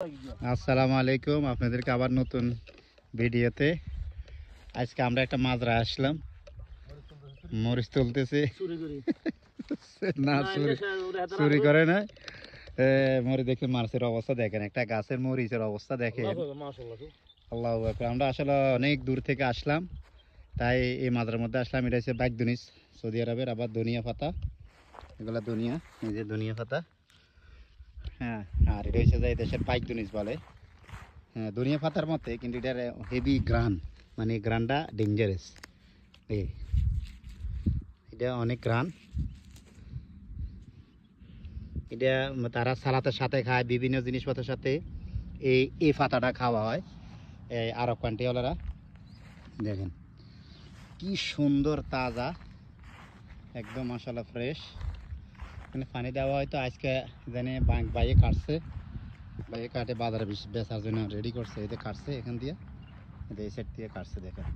আসসালামু আলাইকুম, আপনাদেরকে আবার নতুন ভিডিওতে। আজকে আমরা একটা মাজরা আসলাম, মরিচ তুলতেছি। না, চুরি করে না। মরিচ দেখে মাছের অবস্থা দেখেন, একটা গাছের মরিচের অবস্থা দেখেন। আল্লাহু আকবার। আমরা আসলে অনেক দূর থেকে আসলাম, তাই এই মাজরার মধ্যে আসলাম। এটা হচ্ছে বাইকদুনিস, সৌদি আরবের। আবার ধনিয়া পাতা, এগুলা ধনিয়া, এই যে ধনিয়া পাতা। হ্যাঁ, আর এটা হচ্ছে যে এই দেশের বাইকদুনিস বলে। হ্যাঁ, ধনিয়া পাতার মতে, কিন্তু এটার হেভি গ্রান, মানে গ্রানটা ডেঞ্জারাস। এটা অনেক গ্রান। এটা তারা সালাতের সাথে খায়, বিভিন্ন জিনিসপত্রের সাথে এই পাতাটা খাওয়া হয়। এই আরব কান্ট্রিওয়ালারা দেখেন কি সুন্দর তাজা, একদম মাশাআল্লাহ ফ্রেশ। মানে পানি দেওয়া হয়তো আজকে জানে বাইয়ে কাটছে, বাইয়ে কাটে বাজারে বেচার জন্য রেডি করছে। এতে কাটছে এখান দিয়ে, এই সাইড দিয়ে কাটছে। দেখেন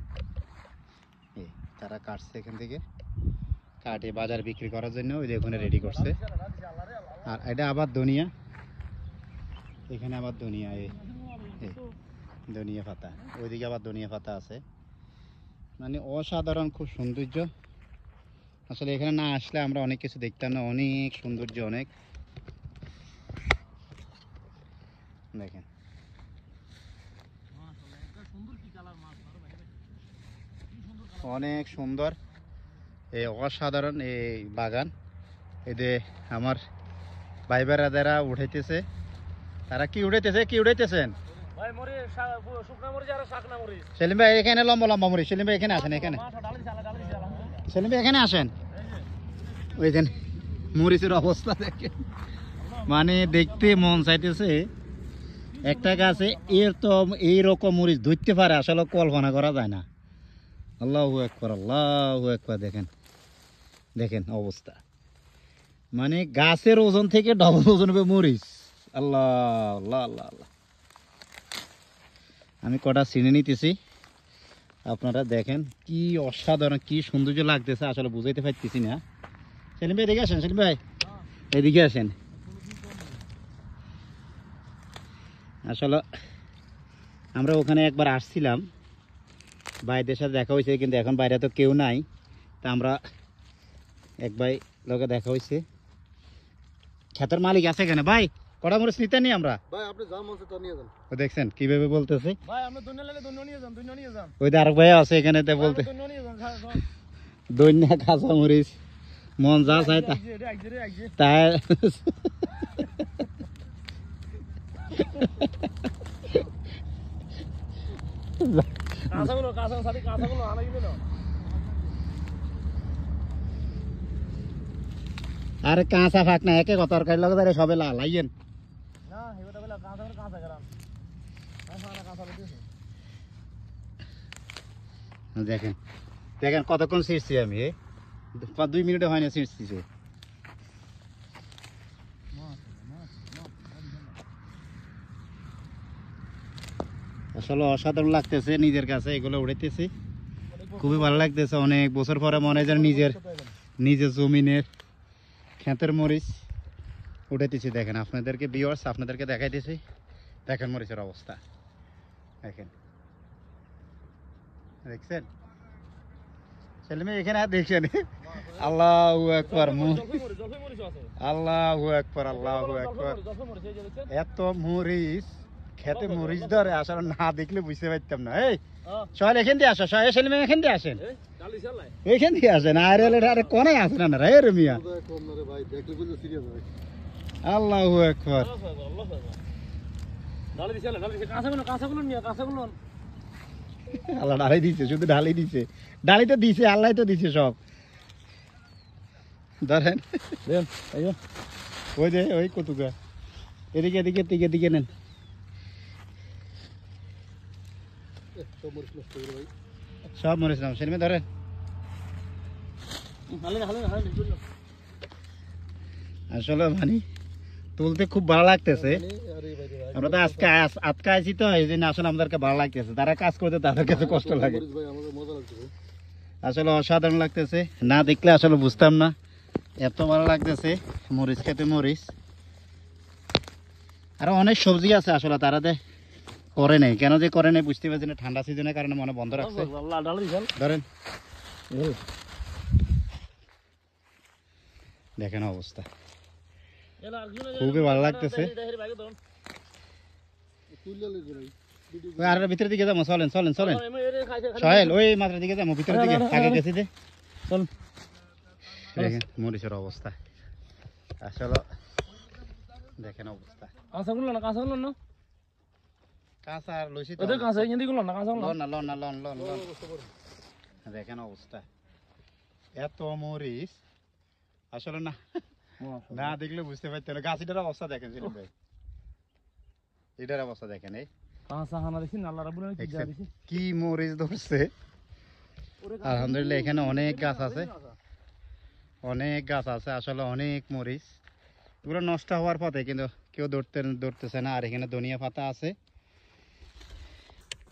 এই তারা কাটছে এখান থেকে, কাটে বাজার বিক্রি করার জন্য ওই যে ওখানে রেডি করছে। আর এটা আবার ধনিয়া, এখানে আবার ধনিয়া, এই ধনিয়া পাতা, ওইদিকে আবার ধনিয়া পাতা আছে। মানে অসাধারণ, খুব সৌন্দর্য। আসলে এখানে না আসলে আমরা অনেক কিছু দেখতাম না, অনেক সৌন্দর্য, অনেক। দেখেন অনেক সুন্দর, এই অসাধারণ এই বাগান। এতে আমার ভাই বেড়াদারা উঠাইতেছে। তারা কি উঠাইতেছে, কি উঠাইতেছেন? সেলিম ভাই এখানে লম্বা লম্বা মরিচ। সেলিম ভাই এখানে আসেন, এখানে সেলিম ভাই এখানে আসেন। ওইখানে মরিচের অবস্থা দেখেন, মানে দেখতে মন চাইতেছে। একটা গাছে এর তো এইরকম মরিচ ধরতে পারে, আসলে কল্পনা করা যায় না। আল্লাহু আকবার, আল্লাহু আকবার। দেখেন দেখেন অবস্থা, মানে গাছের ওজন থেকে ডবল ওজন হবে মরিচ। আল্লাহ আল্লাহ আল্লাহ আল্লাহ। আমি কটা চিনে নিতেছি, আপনারা দেখেন কি অসাধারণ, কি সৌন্দর্য লাগতেছে, আসলে বুঝাইতে পারতেছি না। সেলিম ভাই এদিকে আসেন, সেলিম ভাই এদিকে আসেন। আসলে আমরা ওখানে একবার আসছিলাম, ভাইদের সাথে দেখা হয়েছে, কিন্তু এখন বাইরে তো কেউ নাই। তা আমরা এক ভাই লোকে দেখা হয়েছে, ক্ষেতের মালিক আছে এখানে। ভাই কটা মরিচ নিতে নি আমরা? ভাই আপনি যা মন চায় তা নিয়ে যান। দেখছেন কিভাবে বলতেছে। ভাই আপনি দুনিয়া লাগে দুনিয়া নিয়ে যান, দুনিয়া নিয়ে যান। ওই যে আরেক ভাই আছে এখানে, তে বলতে দুনিয়া নিয়ে যান। দৈন্যা কাঁচা মরিচ মন যা চায় তাই। কাঁচাগুলো কাঁচা সাথে কাঁচাগুলো আনা গেল না। আরে কাঁচা ফাঁক না, একে তরকারি লগে ধরে সবে লাইয়েন না, হেটা বলে কাঁচা করে কাঁচা গরাম। কাঁচা না কাঁচা লইতেছে। দেখেন দেখেন কতক্ষণ ছিঁড়ছি আমি, 2 মিনিটে হয় না ছিঁড়ছি। আসলে অসাধারণ লাগতেছে নিজের কাছে, এগুলো উড়াইতেছি, খুবই ভালো লাগতেছে। অনেক বছর পরে মনে হয় যেন নিজের জমিনের ক্ষেতের মরিচ উঠাইতেছি। দেখেন আপনাদেরকে ভিউয়ার্স, আপনাদেরকে দেখাইতেছি। দেখেন মরিচের অবস্থা দেখেন, দেখছেন সেলিম এখানে দেখছেন। আল্লাহু আকবার, আল্লাহু আকবার, আল্লাহু আকবার। এত মরিচ খেতে মরিচ ধরে, আসলে না দেখলে বুঝতে পারতাম না। এই সবাই এখান দিয়ে আসো, সবাই সেলিম এখান দিয়ে আসেন, এখান দিয়ে আসেন। আরে কোনে আসেন না রে মিয়া? আল্লাহু আকবার। আল্লাহ ঢালাই দিছে, শুধু ঢালাই দিছে, ঢালি তো দিছে, আল্লাহ তো দিছে সব। ধরেন ওই যে ওই কতুকা, এদিকে এদিকে এদিকে এদিকে নেন। সব মরিচ নাম সেলিমে ধরেন। আসলে মানে তুলতে খুব ভালো লাগতেছে। আমরা তো আজকে আজকে তো এই জন্য আসলে আমাদেরকে ভালো লাগতেছে, তারা কাজ করতে তাদের কাছে কষ্ট লাগে। আসলে অসাধারণ লাগতেছে, না দেখলে আসলে বুঝতাম না, এত ভালো লাগতেছে মরিচ খেতে। মরিচ আর অনেক সবজি আছে আসলে তারাতে করে নেই, কেন যে করে নেই বুঝতে পারছি না, ঠান্ডা সিজনের কারণে মনে বন্ধ রাখছে। ধরেন দেখেন অবস্থা, খুবই ভালো লাগতেছে। আর ভিতরের দিকে যাবো, চলেন চলেন চলেন সোহেল, ওই মাত্রার দিকে যাবো, ভিতরের দিকে আগে গেছি যে। চল দেখেন মরিচের অবস্থা আসলে, দেখেন অবস্থা। কাঁচাগুলো না, কাঁচাগুলো না, কাঁচা আর লইছি তো, ওদের কাঁচা ইঞ্জিগুলো না, কাঁচাগুলো লন না লন না লন লন লন। দেখেন অবস্থা, এত মরিচ আসলে না, না দেখলে বুঝতে পারতেন। গাছিটার অবস্থা দেখেন সেলিম ভাই, এটার অবস্থা দেখেন, এই কাঁচা হানা দেখি না, আল্লাহ রাব্বুল আলামিন কি দেয়া দিছে। কি মরিচ ধরছে। আলহামদুলিল্লাহ এখানে অনেক গাছ আছে, অনেক গাছ আছে আসলে, অনেক মরিচ। এগুলো নষ্ট হওয়ার পথে কিন্তু কেউ ধরতেছে না। আর এখানে ধনিয়া পাতা আছে।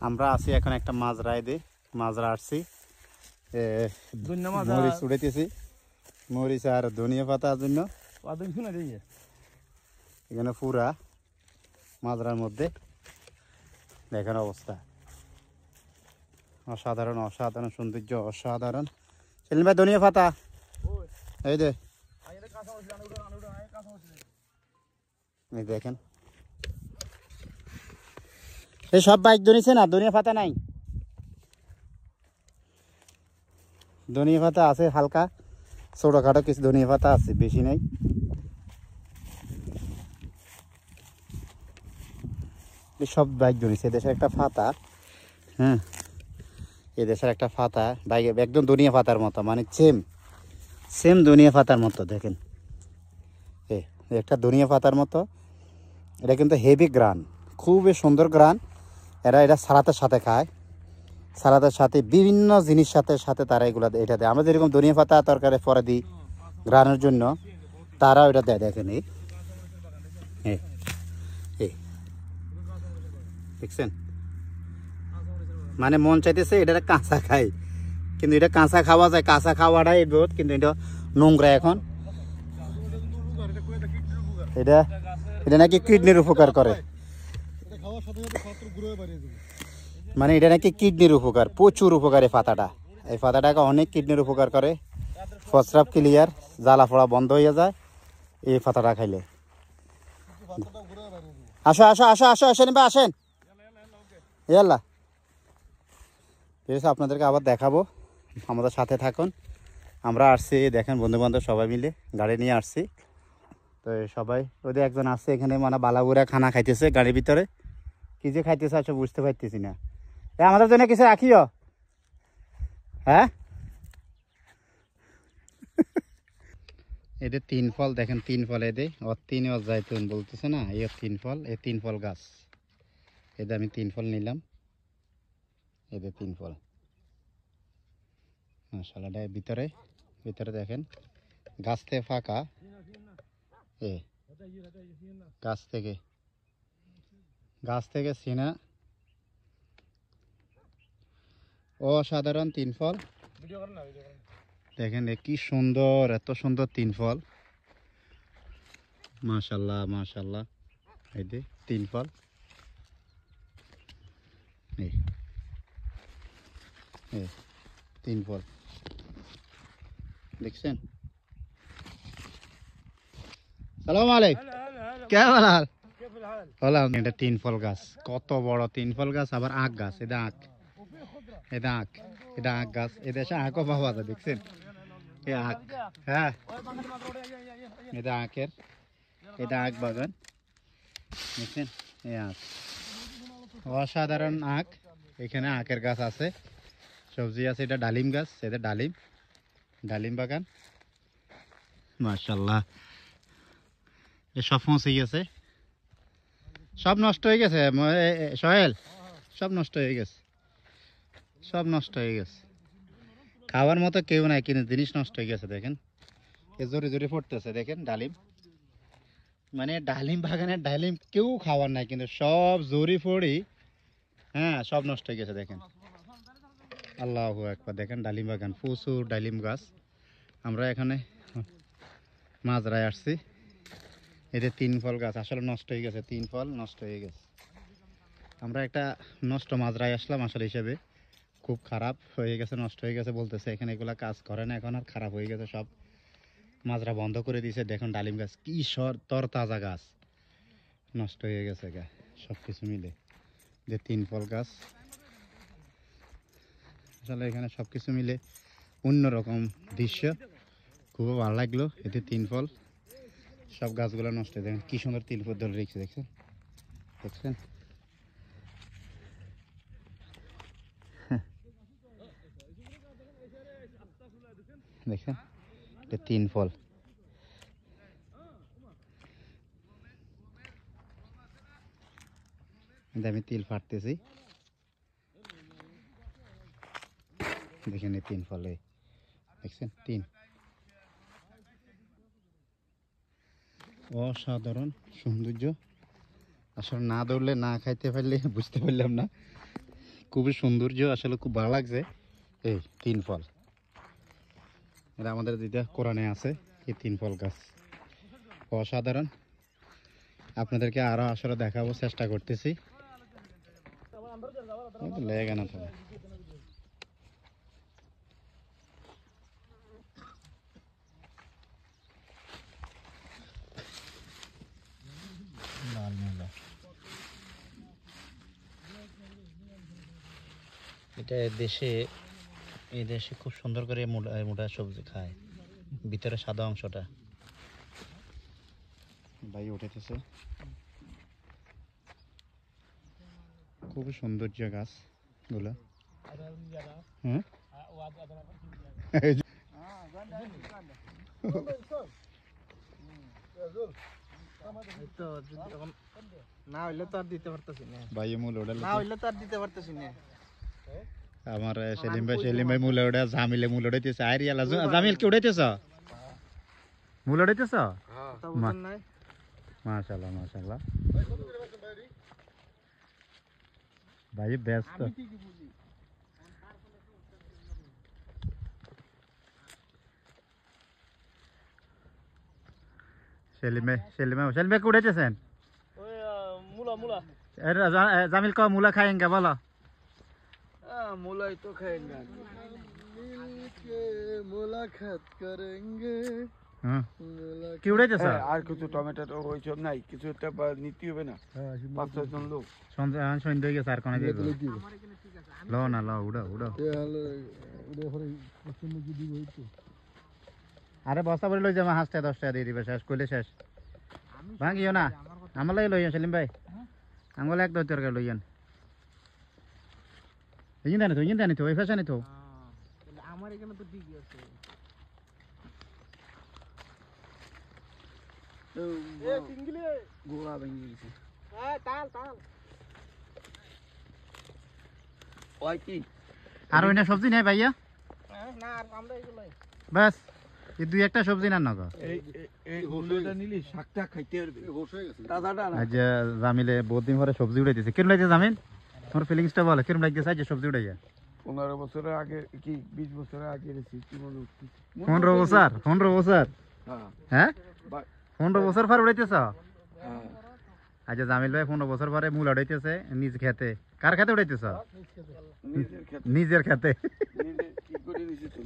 আমরা আছি এখন একটা মাজরায় দিয়ে, মাজরা আসছি, মরিচ উড়াইতেছি, মরিচ আর ধনিয়া পাতার জন্য। এখানে পুরা মাজরার মধ্যে দেখেন অবস্থা, অসাধারণ অসাধারণ সৌন্দর্য, অসাধারণ। সেলিম ভাই ধনিয়া পাতা এই দে, এই দেখেন, এই সব বাইক ধরেছে না, ধনিয়া পাতা নাই। ধনিয়া পাতা আছে হালকা, ছোটখাটো কিছু ধনিয়া পাতা আছে, বেশি নেই। সব বাইক ধরেছে, এদেশের একটা পাতা, হ্যাঁ এদেশের একটা পাতা বাইক একদম ধনিয়া পাতার মতো, মানে সেম সেম ধনিয়া পাতার মতো। দেখেন একটা ধনিয়া পাতার মতো, এটা কিন্তু হেভি গ্রান, খুবই সুন্দর গ্রান। এটা সালাতের সাথে খায়, সালাদের সাথে বিভিন্ন জিনিস সাথে সাথে তারা এগুলো এটা দেয়। আমরা যেরকম ধনিয়া পাতা তরকারি পরে দিই গ্রানের জন্য, তারাও এটা দেয়। দেখেন এই দেখছেন, মানে মন চাইতেছে এটা কাঁচা খাই, কিন্তু এটা কাঁচা খাওয়া যায়, কাঁচা খাওয়াটাই বোধ, কিন্তু এটা নোংরা এখন। এটা এটা নাকি কিডনির উপকার করে, মানে এটা নাকি কিডনির উপকার, প্রচুর উপকার এই পাতাটা। এই পাতাটাকে অনেক কিডনির উপকার করে, প্রস্রাব ক্লিয়ার, জ্বালা ফোড়া বন্ধ হয়ে যায় এই পাতাটা খাইলে। আসো আসো আসো আসো, আসেন বা আসেন, ইয়াল্লা ঠিক আছে, আপনাদেরকে আবার দেখাবো, আমাদের সাথে থাকুন। আমরা আসছি দেখেন বন্ধু বান্ধব সবাই মিলে গাড়ি নিয়ে আসছি। তো সবাই ওদের একজন আসছে এখানে, মানে বালাগুড়া খানা খাইতেছে গাড়ির ভিতরে, কি যে খাইতেছে আসলে বুঝতে পারতেছি না। আমাদের জন্য কিছু রাখিও, হ্যাঁ এদের তিন ফল দেখেন, তিন ফল এদের তিন জাইতুন বলতেছে না, এই তিন ফল, এই তিন ফল গাছ, এদের আমি তিন ফল নিলাম, এদের তিন ফল মাশাআল্লাহ। ভিতরে ভিতরে দেখেন গাছ থেকে ফাঁকা, গাছ থেকে সিনা, অসাধারণ তিন ফল। দেখেন কি সুন্দর, এত সুন্দর তিন ফল, মাশাআল্লাহ মাশাআল্লাহ। এই যে তিন ফল, তিন ফল দেখছেন। সালাম আলাইকুম, কেমন হাল? এটা তিন ফল গাছ, কত বড় তিন ফল গাছ, আবার আখ গাছ, এটা আখ, এটা আখ, এটা আখ গাছ। এদেশে আখও পাওয়া যায় দেখছেন, এ আখ, হ্যাঁ এটা আখের, এটা আখ বাগান দেখছেন, এই আখ, অসাধারণ আখ। এখানে আখের গাছ আছে, সবজি আছে, এটা ডালিম গাছ, এটা ডালিম, ডালিম বাগান মাশাআল্লাহ। এ সব পৌঁছে গেছে, সব নষ্ট হয়ে গেছে সোহেল, সব নষ্ট হয়ে গেছে, সব নষ্ট হয়ে গেছে, খাওয়ার মতো কেউ নাই, কিন্তু জিনিস নষ্ট হয়ে গেছে। দেখেন এ জোরে জোরে পড়তেছে, দেখেন ডালিম, মানে ডালিম বাগানের ডালিম কেউ খাওয়ার নাই, কিন্তু সব জোরে পড়ি, হ্যাঁ সব নষ্ট হয়ে গেছে। দেখেন আল্লাহু আকবার, দেখেন ডালিম বাগান, প্রচুর ডালিম গাছ। আমরা এখানে মাজরায় আসছি, এতে 3 ফল গাছ আসলে নষ্ট হয়ে গেছে, 3 ফল নষ্ট হয়ে গেছে। আমরা একটা নষ্ট মাজরায় আসলাম আসলে হিসেবে, খুব খারাপ হয়ে গেছে, নষ্ট হয়ে গেছে বলতেছে। এখানে এগুলা কাজ করে না এখন, আর খারাপ হয়ে গেছে সব, মাজরা বন্ধ করে দিয়েছে। দেখুন ডালিম গাছ কি তর তাজা গাছ, নষ্ট হয়ে গেছে গা সব কিছু মিলে। যে 3 ফল গাছ আসলে এখানে সব কিছু মিলে অন্যরকম দৃশ্য, খুব ভালো লাগলো। এতে 3 ফল, সব গাছগুলো নষ্ট হয়ে, দেখেন কি সুন্দর 3 ফল ধরে রেখেছে, দেখছেন দেখছেন। দেখছেন এটা 3 ফল। আমি তিল ফাটতেছি, দেখেন এই 3 ফলে, দেখছেন 3, অসাধারণ সৌন্দর্য। আসলে না ধরলে, না খাইতে পারলে বুঝতে পারলাম না, খুবই সৌন্দর্য, আসলে খুব ভালো লাগছে। এই 3 ফল, এটা আমাদের যেটা কোরআনে আছে, এই 3 ফল গাছ অসাধারণ। আপনাদেরকে আরো আসলে দেখাবো, চেষ্টা করতেছি। লেগে না তো, লাল মূলা, এটা দেশে, এই দেশে খুব সুন্দর করে মোটা সবজি খায়, ভিতরে সাদা অংশটা। ভাই উঠেছে, খুবই সৌন্দর্য গাছ গুলো। হ্যাঁ না হইলে তো আর দিতে পারতেছি না, ভাই মূল ওটা না হইলে তো আর দিতে পারতেছি না। আমার সেলিম ভাই মূল ওটা, জামিলে মূল উঠাইতেছে। আর ইয়ালা জামিল কি উঠাইতেছ, মূল উঠাইতেছ? মাশাআল্লাহ মাশাআল্লাহ, ভাই ব্যস্ত। সেলিম ভাই উঠাইতেছেন? ওই মুলা মুলা জামিল কো মূলা খাएंगे বলো। মুলাই তো খাই না, মিলকে মুলাকাত করেंगे। হ্যাঁ কি উঠাইতেছ? আর কিছু টমেটো ওইসব নাই, কিছু একটা নিতে হবে না, 5-6 জন লোক। সন্ধ্যা হয়ে গেছে, আর কোন দিব লো না, লো উড়াও উড়াও। আরে বস্তা ভরে লই যাবো, 5-10 টাকা দিয়ে দিবে, শেষ করলে শেষ। ভাঙিও না, আমার লাগে লইয়ান সেলিম ভাই, আঙুল এক 2 তরকারি লইয়ান। ইঞ্জিন জানি তো ওই ফেসা নি তো। আমার এখানে তো ঠিকই আছে। এ সিঙ্গিলে গোড়া ভেঙে গেছে। হ্যাঁ তাল তাল ওই কি আর ওই না সবজি নেই ভাইয়া? না আর আমরা এগুলাই বাস এই 2-1টা সবজি না নগো। এই হুলোটা নিলি শাকটা খাইতে পারবে, তাজাটা না। আজ জামিলে বহুত দিন পরে সবজি উঠাইতেছে। কেমন লাগছে জামিল, তোমার ফিলিংসটা বলো, কেমন লাগতেছে আজ সবজি উঠাইয়া? 15 বছরের আগে কি 20 বছরের আগে রেছি কি মনে হচ্ছে? 15 বছর? 15 বছর? হ্যাঁ হ্যাঁ বা- 15 বছর পর উঠাইতেছ? হ্যাঁ আচ্ছা জামিল ভাই 15 বছর পরে মূল উঠাইতেছে নিজ খেতে। কার খেতে উঠাইতেছ? নিজের ক্ষেত নিজের খেতে। নিজে কি করে নিছি তো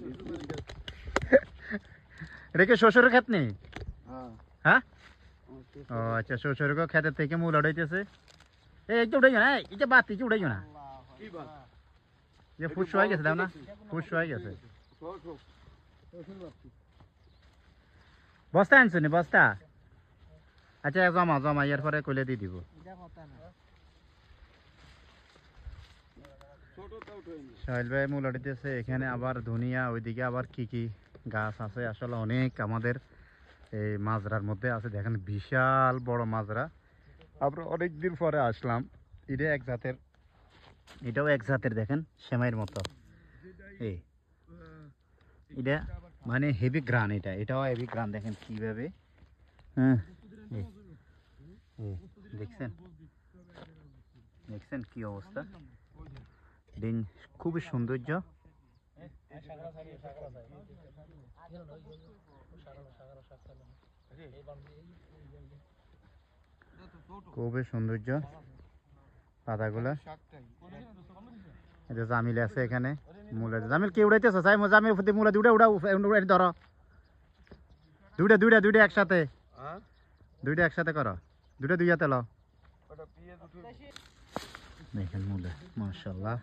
এটা কি শ্বশুরের খেত নেই? হ্যাঁ হ্যাঁ ও আচ্ছা, শ্বশুরের খেতের থেকে মূল উঠাইতেছে। এই যে উঠাইও না, এই যে বাতি যে উঠাইও না, কি বাত যে ফুস হয়ে গেছে, দাও না ফুস হয়ে গেছে। বস্তা আনছো নি বস্তা? আচ্ছা জমা জমা, এর পরে কইলে দিয়ে দিব। সাহিল ভাই মূল উঠাইতেছে, এখানে আবার ধনিয়া, ওইদিকে আবার কি কি গাছ আছে, আসলে অনেক আমাদের এই মাজরার মধ্যে আছে। দেখেন বিশাল বড় মাজরা, আমরা অনেকদিন পরে আসলাম। এটা এক জাতের, এটাও এক জাতের, দেখেন সেমাইয়ের মতো। এই এটা মানে হেভি গ্রান, এটাও হেভি গ্রান, দেখেন কিভাবে। হ্যাঁ দেখছেন দেখছেন কি অবস্থা, দিন খুবই সৌন্দর্য। খুবই সৌন্দর্য পাতাগুলা। এই যে জামিল আছে এখানে, মূলা জামিল কি উড়াইতেছ? চাই জামিল প্রতি মূলা দুটা উড়াও, ধরো দুইটা দুইটা দুইটা একসাথে, দুইটা একসাথে করো, দুইটা দুই হাতে লও। দেখেন মূলা, মাশাআল্লাহ।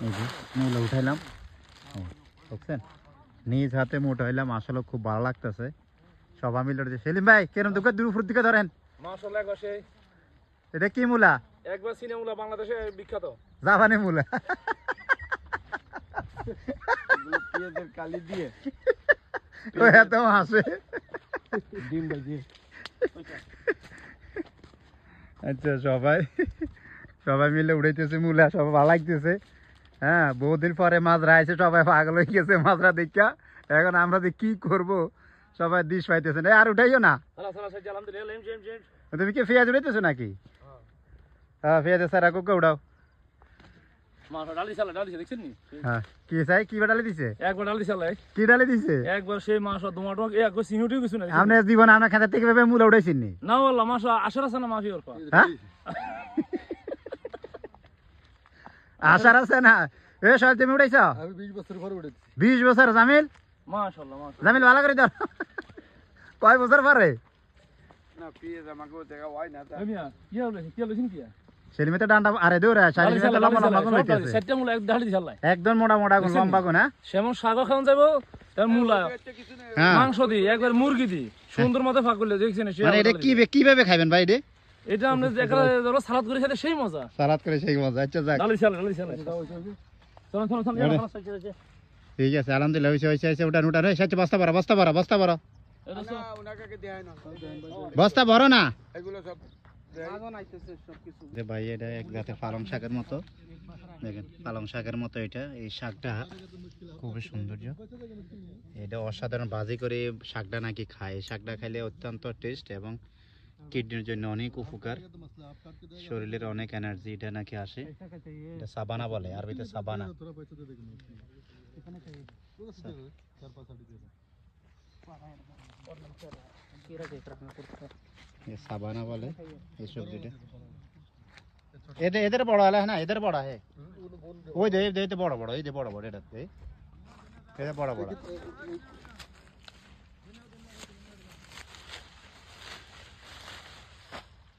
এই যে মূলা উঠাইলাম, বুঝছেন, নিজ হাতে উঠাইলাম, আসলে খুব ভালো লাগতেছে। সবাই মিলে সেলিম ভাই কেরম দুঃখ দূর উপর দিকে ধরেন, মাশাআল্লাহ একবার সেই এটা কি মূলা? একবার সিনে মূলা বাংলাদেশে বিখ্যাত জাপানি মূলা। পেঁয়াজের কালি দিয়ে ও এত হাসে। ডিম ভাজি। আচ্ছা সবাই সবাই মিলে উড়াইতেছে মূলা, সবাই ভালো লাগতেছে। হ্যাঁ, বহুদিন পরে মাছরা আইছে, সবাই পাগল হয়ে গেছে মাছরা দেখা। এখন আমরা যে কি করব সবাই দিশ পাইতেছে না। আর উঠাইও না, তুমি কি পেঁয়াজ উড়াইতেছো নাকি? হ্যাঁ, পেঁয়াজের সারা কোকে উড়াও। হ্যাঁ, কি চাই, কি ডালি দিছে? একবার ডাল দিছে আল্লাহ, কি ডালি দিছে? একবার সেই মাছ টমাটো একবার সিনুটি কিছু না আপনার জীবন আপনার খাতা থেকে ভেবে মূলা উঠাইছেন নি? না আল্লাহ মাছ আশার আছে না মাফি ওর হ্যাঁ, আশার আছে না? এ সব তুমি উঠাইছ? আমি 20 বছর পরে উঠেছি। 20 বছর? জামিল মাশাআল্লাহ মাশাআল্লাহ জামিল ভালো করে ধর। কয় বছর পরে? না পেঁয়াজ আমাকে দেখা হয় না। মিয়া কি হলো কি হলো কি সেলিমে তো ডান্ডা আরে দৌড়া, সেলিমে তো লম্বা লম্বা গুণ হইতেছে, সেটা মূলা এক ডাল দিছে আল্লাহ, একদম মোটা মোটা গুণ, লম্বা গুণ। হ্যাঁ, সেমন শাক খাওয়া যাবো তার মূলা হ্যাঁ, মাংস দি একবার মুরগি দি সুন্দর মতো ফাঁক করলে দেখছেন। মানে এটা কিভাবে খাবেন ভাই? এটা আমরা ধরো সালাদ করে সাথে সেই মজা, সালাদ করে সেই মজা। আচ্ছা যাক, ডালি চাল চলো চলো চলো ঠিক আছে, আলহামদুলিল্লাহ। হয়েছে উঠান উঠান। সাথে বস্তা ভরা, বস্তা ভরা, বস্তা ভরা, ওনাকে দেয় না বস্তা ভরো না। এগুলো সব যে ভাই এটা এক জাতের পালং শাকের মতো, দেখেন পালং শাকের মতো এটা। এই শাকটা খুবই সৌন্দর্য, এটা অসাধারণ। ভাজি করে শাকটা নাকি খায়, এই শাকটা খাইলে অত্যন্ত টেস্ট এবং কিডনির জন্য অনেক উপকার, শরীরের অনেক এনার্জি এটা নাকি আসে। এটা সাবানা বলে, আরবিতে সাবানা। সাবানা বলে এই সবজিটা। এদের বড় হলে না, এদের বড় হয় ওই দে বড় বড়, এই যে বড় বড়, এটাতে এটা বড় বড়।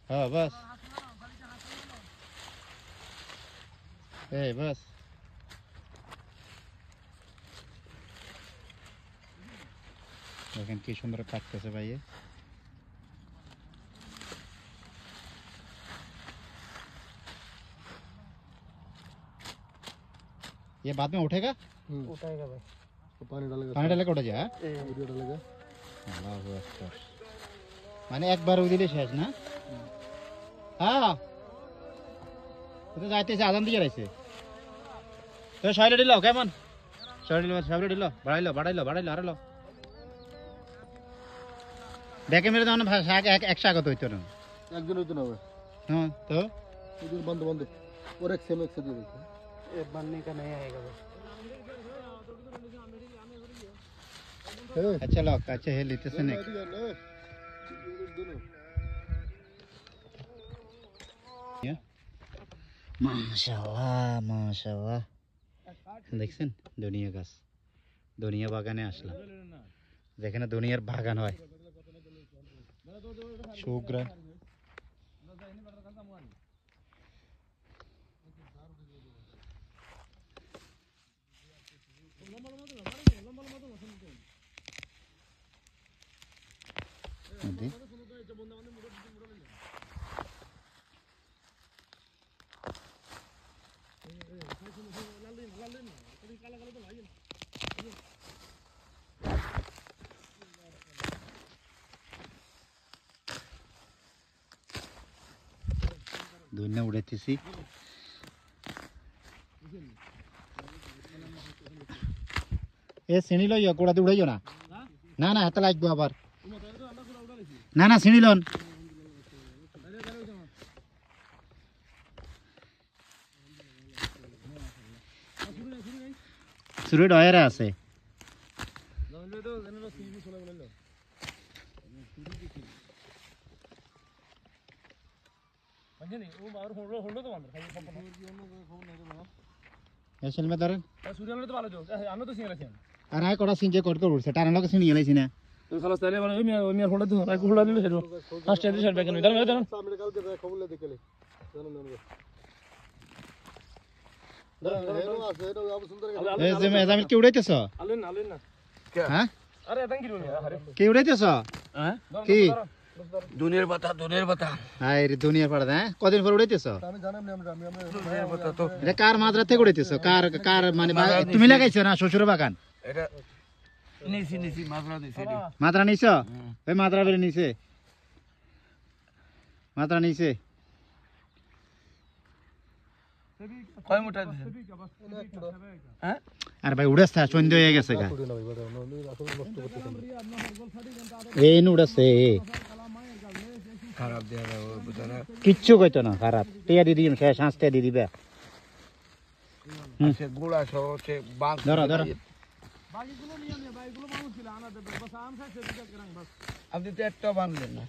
হ্যাঁ বাস, এই বাস। দেখেন কি সুন্দর কাটতেছে ভাই। ये बाद में उठेगा? उठाएगा भाई, पानी डालेगा, पानी डालेगा उठ जाए। वीडियो डालेगा। আল্লাহু আকবার। মানে একবার দিলে শেষ না? হ্যাঁ, তো যাইতেছে, আজান দিয়ে রাইছে। তো শয়লে দিল কেমন? শয়লে দিল, বাড়াইলো আরলো। দেখে মেরে দাও না, শাক এক শাকত হইতো না, একদিন হইতো না। হ্যাঁ তো इधर बंद बंद और एक सेम एक से दे देते हैं। ये बनने का नहीं आएगा भाई। अच्छा लोग अच्छा है लेते से नहीं। মাশাআল্লাহ মাশাআল্লাহ, দেখছেন দুনিয়া গাছ, দুনিয়া বাগানে আসলাম, যেখানে দুনিয়ার বাগান হয়। শুকরা দুনিয়া উড়াইতেছি। এ চিনি লইও কোড়াতে উড়াইও না না না হাতে লাগবো আবার না না চিনি লন শুরু ডয়ারে আছে এসেল মে ধরেন আর আয় কটা সিনজে কট করে উঠছে টানা লোক সিনি গেলাইছি না এই যে মেজামিল কি উড়াইতেছ হ্যাঁ কি উড়াইতেছ কি দুনিয়ার বাতা হাই রে দুনিয়ার পাড়া হ্যাঁ কদিন পর উড়াইতেছ দুনিয়ার বাতা তো এটা কার মাদ্রা থেকে উড়াইতেছ কার কার মানে তুমি লাগাইছো না শ্বশুর বাগান এটা নিছি মাত্রা দিছি মাত্রা নিছ ওই মাত্রা বেরে নিছে মাত্রা নিছে কয় মুঠা দিছেন হ্যাঁ আর ভাই উড়াচ্ছে সন্ধ্যা হয়ে গেছে গা এই উড়াচ্ছে খারাপ দিয়া দাও বুঝারা কিচ্ছু কইতো না খারাপ টিয়া দিয়ে দিম শেষ হাঁসতে দিয়ে দিবে সে গুড়া সহ সে বাঁশ ধরো ধরো আপনি তো একটা বাঁধলেন না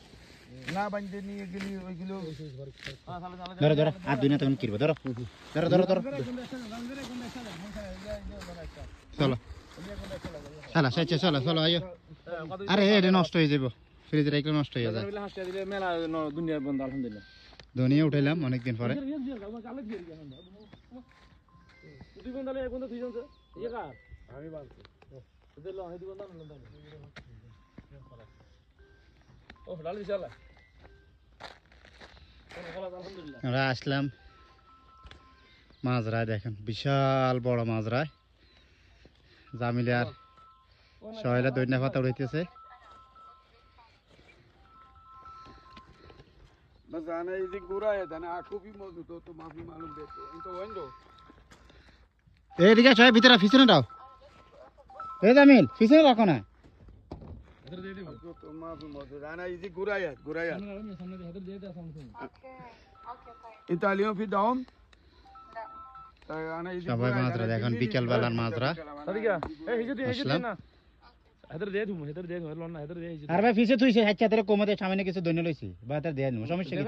না বাঁধতে নিয়ে গেলি ওইগুলো ধরো ধরো আর দুই না তখন কিরবো ধরো ধরো ধরো ধরো চলো চলো শেষে চলো চলো আইও আরে এটা নষ্ট হয়ে যাবো ফ্রিজে রাখলে নষ্ট হয়ে যায় ধনিয়া উঠাইলাম অনেকদিন পরে আমরা আসলাম মাজরায় দেখেন বিশাল বড় মাজরায় জামিলে আর সহেলা দৈন্য পাতা উড়াইতেছে बस आना इसी गुरा है ना आपको भी मौजूद हो तो माफी मालूम देते हो इनको वंडो এদিকে সবাই ভিতরে পিছনে দাও এই জামিল পিছনে রাখো না तो माफी मौजूद आना इसी गुरा है इतालियों फिर डाउन आना इसी সবাই মাজরা দেখেন বিকেল বেলার মাজরা আসলাম আর ভাই পিছে তুই হাচ্চা তোর কোমতে সামনে কিছু দৈন্য লইছি বা তার দেয়া নিব সমস্যা কি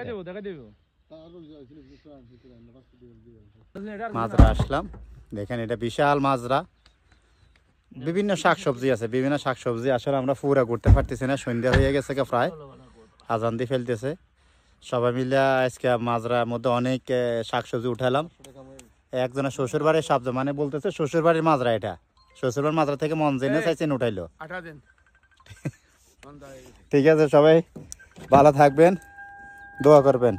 মাজরা আসলাম দেখেন এটা বিশাল মাজরা বিভিন্ন শাকসবজি আছে বিভিন্ন শাকসবজি আসলে আমরা পুরা করতে পারতেছি না সন্ধ্যা হয়ে গেছে প্রায় আজান দিয়ে ফেলতেছে সবাই মিলে আজকে মাজরার মধ্যে অনেক শাকসবজি উঠালাম একজনের শ্বশুর বাড়ির শব্দ মানে বলতেছে শ্বশুর বাড়ির মাজরা এটা শ্বশুর বাড়ির মাজরা থেকে মন জেনে চাইছেন উঠাইলো ঠিক আছে সবাই ভালো থাকবেন দোয়া করবেন